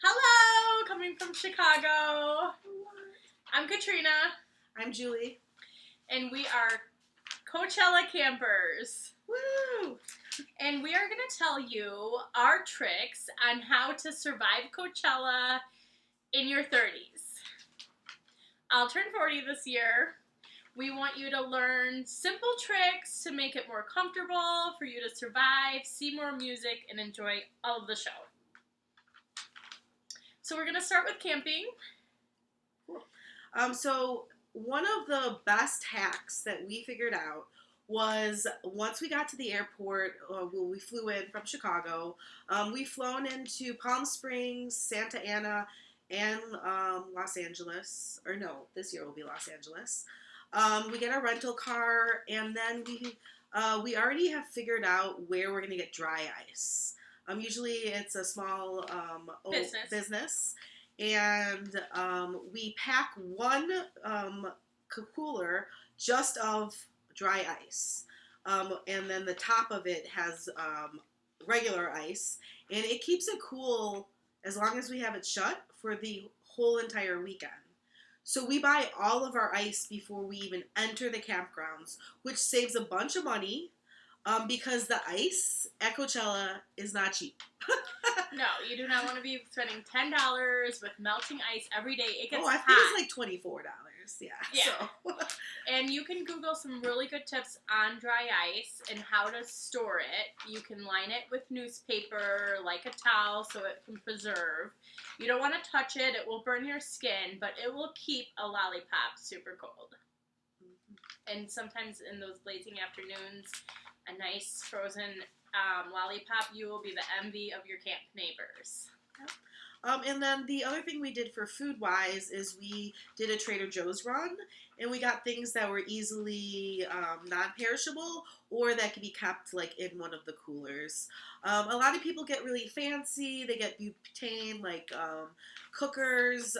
Hello, coming from Chicago. I'm Katrina. I'm Julie. And we are Coachella campers. Woo! And we are going to tell you our tricks on how to survive Coachella in your 30s. I'll turn 40 this year. We want you to learn simple tricks to make it more comfortable, for you to survive, see more music, and enjoy all of the show. So we're going to start with camping. So one of the best hacks that we figured out was once we got to the airport, we flew in from Chicago, we've flown into Palm Springs, Santa Ana, and Los Angeles. Or no, this year will be Los Angeles. We get a rental car, and then we already have figured out where we're going to get dry ice. Usually it's a small business, and we pack one cooler just of dry ice, and then the top of it has regular ice, and it keeps it cool as long as we have it shut for the whole entire weekend. So we buy all of our ice before we even enter the campgrounds, which saves a bunch of money. Because the ice at Coachella is not cheap. No, you do not want to be spending $10 with melting ice every day. It gets I hot. think it's like $24. Yeah. So. And you can Google some really good tips on dry ice and how to store it. You can line it with newspaper, like a towel, so it can preserve. You don't want to touch it. It will burn your skin, but it will keep a lollipop super cold. Mm-hmm. And sometimes in those blazing afternoons, a nice frozen lollipop, you will be the envy of your camp neighbors. And then the other thing we did for food-wise is we did a Trader Joe's run, and we got things that were easily non-perishable or that could be kept like in one of the coolers. A lot of people get really fancy. They get butane, like cookers,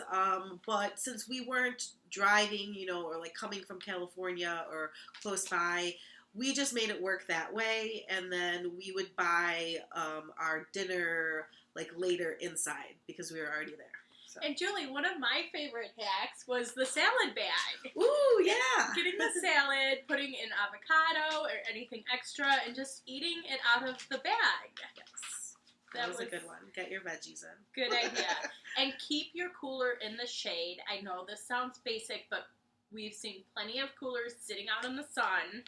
but since we weren't driving, or like coming from California or close by, we just made it work that way, and then we would buy our dinner like later inside because we were already there. So. And Julie, one of my favorite hacks was the salad bag. Ooh, yeah! Getting the salad, putting in avocado or anything extra, and just eating it out of the bag. Yes. That was a good one. Get your veggies in. Good idea. And keep your cooler in the shade. I know this sounds basic, but we've seen plenty of coolers sitting out in the sun.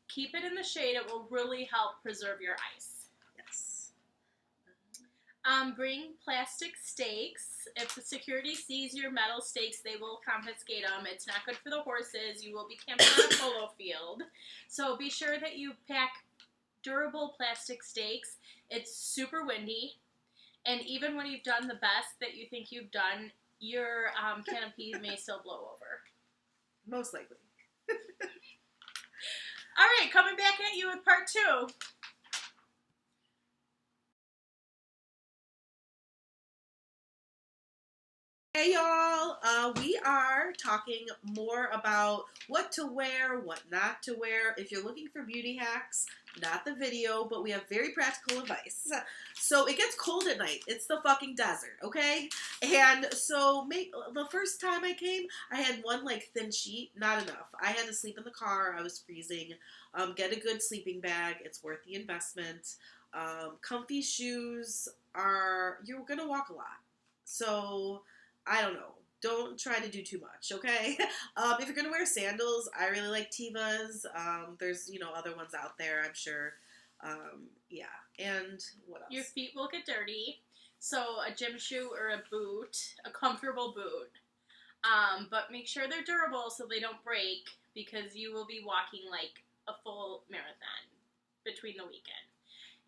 Keep it in the shade. It will really help preserve your ice. Yes. Bring plastic stakes. If the security sees your metal stakes, they will confiscate them. It's not good for the horses. You will be camping on a polo field. So be sure that you pack durable plastic stakes. It's super windy. And even when you've done the best that you think you've done, your canopy may still blow over. Most likely. All right, coming back at you with part 2. Hey y'all, we are talking more about what to wear, what not to wear. If you're looking for beauty hacks, not the video, but we have very practical advice. So it gets cold at night. It's the fucking desert, okay? And so the first time I came, I had one like thin sheet, not enough. I had to sleep in the car. I was freezing. Get a good sleeping bag. It's worth the investment. Comfy shoes you're gonna walk a lot. So I don't know. Don't try to do too much, okay? If you're going to wear sandals, I really like Tevas. There's, other ones out there, I'm sure. Yeah. And what else? Your feet will get dirty. So a gym shoe or a boot, a comfortable boot. But make sure they're durable so they don't break, because you will be walking like a full marathon between the weekend.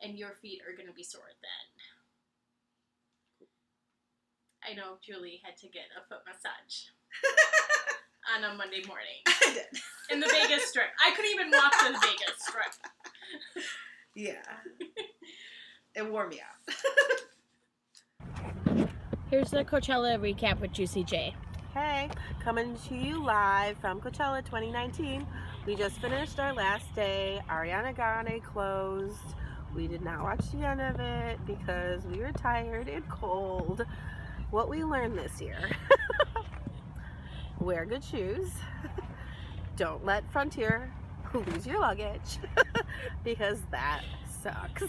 And your feet are going to be sore then. I know Julie had to get a foot massage on a Monday morning. I did. In the Vegas Strip. I couldn't even walk to the Vegas Strip. Yeah. It wore me out. Here's the Coachella recap with Juicy J. Hey, coming to you live from Coachella 2019. We just finished our last day. Ariana Grande closed. We did not watch the end of it because we were tired and cold. what we learned this year. Wear good shoes. Don't let Frontier lose your luggage because that sucks.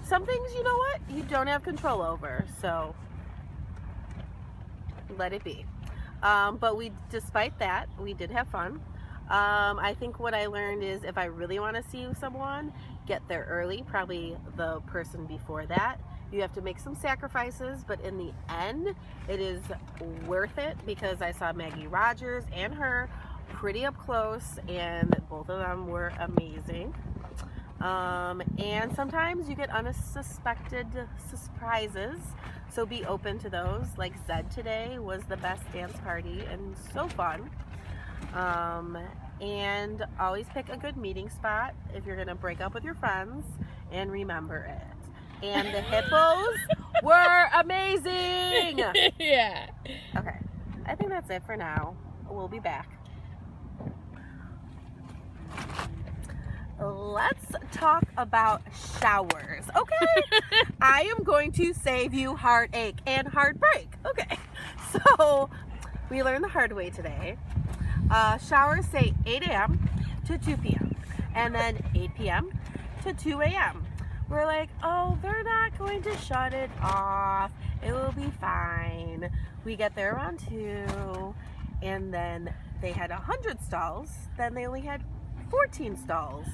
Some things, you know what, you don't have control over, so let it be. But despite that, we did have fun. I think what I learned is if I really want to see someone, get there early, probably the person before that. You have to make some sacrifices, but in the end, it is worth it because I saw Maggie Rogers and her pretty up close, and both of them were amazing. And sometimes you get unsuspected surprises, so be open to those. Like Zed today was the best dance party and so fun. And always pick a good meeting spot if you're gonna break up with your friends, and remember it. And the Hippos were amazing. Yeah. Okay, I think that's it for now. We'll be back. Let's talk about showers, okay? I am going to save you heartache and heartbreak. Okay, so we learned the hard way today. Showers say 8 a.m. to 2 p.m. and then 8 p.m. to 2 a.m. We're like, oh, they're not going to shut it off. It will be fine. We get there around 2, and then they had 100 stalls. Then they only had 14 stalls.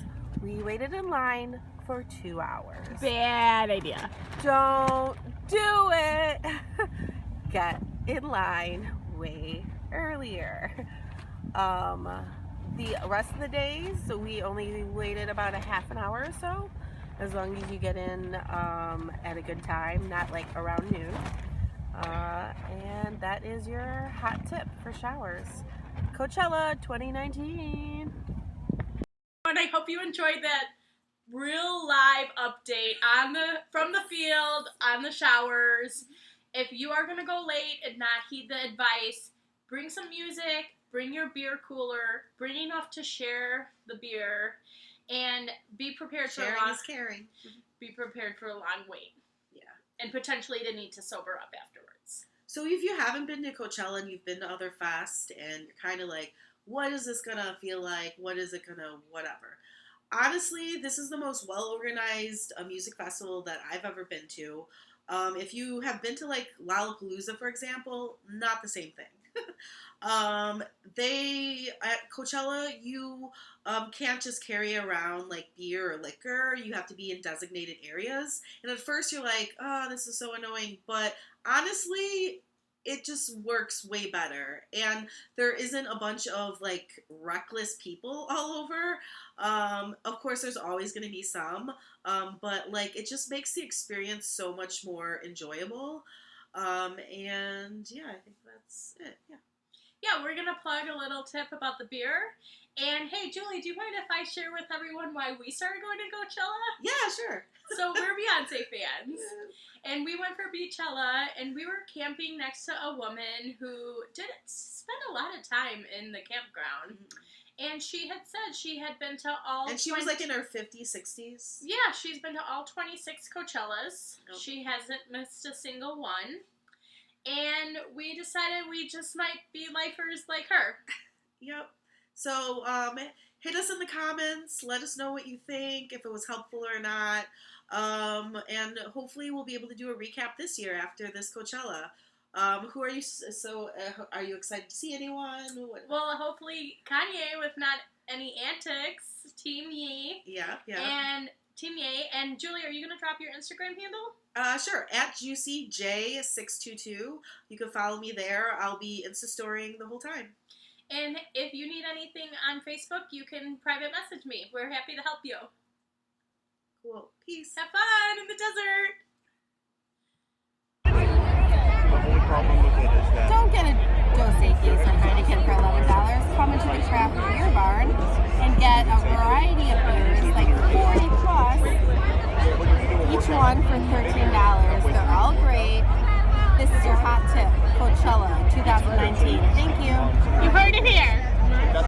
We waited in line for 2 hours. Bad idea. Don't do it. Get in line way earlier. The rest of the days, so we only waited about a half an hour or so, as long as you get in at a good time, not like around noon. And that is your hot tip for showers. Coachella 2019. And I hope you enjoyed that real live update from the field on the showers. If you are gonna go late and not heed the advice, bring some music, bring your beer cooler, bring enough to share the beer, and be prepared for Sharing is caring. Be prepared for a long wait. Yeah. And potentially to need to sober up afterwards. So if you haven't been to Coachella and you've been to other fests and you're kind of like, what is this gonna feel like? What is it gonna whatever? Honestly, this is the most well-organized music festival that I've ever been to. If you have been to like Lollapalooza, for example, not the same thing. At Coachella, you can't just carry around like beer or liquor. You have to be in designated areas. And at first you're like, oh, this is so annoying. But honestly, it just works way better. And there isn't a bunch of like reckless people all over. Of course, there's always going to be some. But like it just makes the experience so much more enjoyable. And yeah, I think that's it. Yeah. Yeah, we're going to plug a little tip about the beer. And hey, Julie, do you mind if I share with everyone why we started going to Coachella? Yeah, sure. So we're Beyonce fans. And we went for Beachella, and we were camping next to a woman who didn't spend a lot of time in the campground. And she had said she had been to all... And she was like in her 50s, 60s? Yeah, she's been to all 26 Coachellas. Oh. She hasn't missed a single one. And we decided we just might be lifers like her. Yep. So hit us in the comments. Let us know what you think, if it was helpful or not. And hopefully we'll be able to do a recap this year after this Coachella. Who are you? So are you excited to see anyone? Well, hopefully Kanye with not any antics. Team Ye. Yeah. And Team Ye. And Julie, are you going to drop your Instagram handle? Sure. At JuicyJ622. You can follow me there. I'll be Insta-storying the whole time. And if you need anything on Facebook, you can private message me. We're happy to help you. Cool. Peace. Have fun in the desert. The only problem with it is that... Don't get a Dos Equis or Heineken for $11. Come into the craft beer barn and get a variety of beers, like 40 plus, each one for $13. They're all great. This is your hot tip, Coachella 2019. Thank you. You heard it here.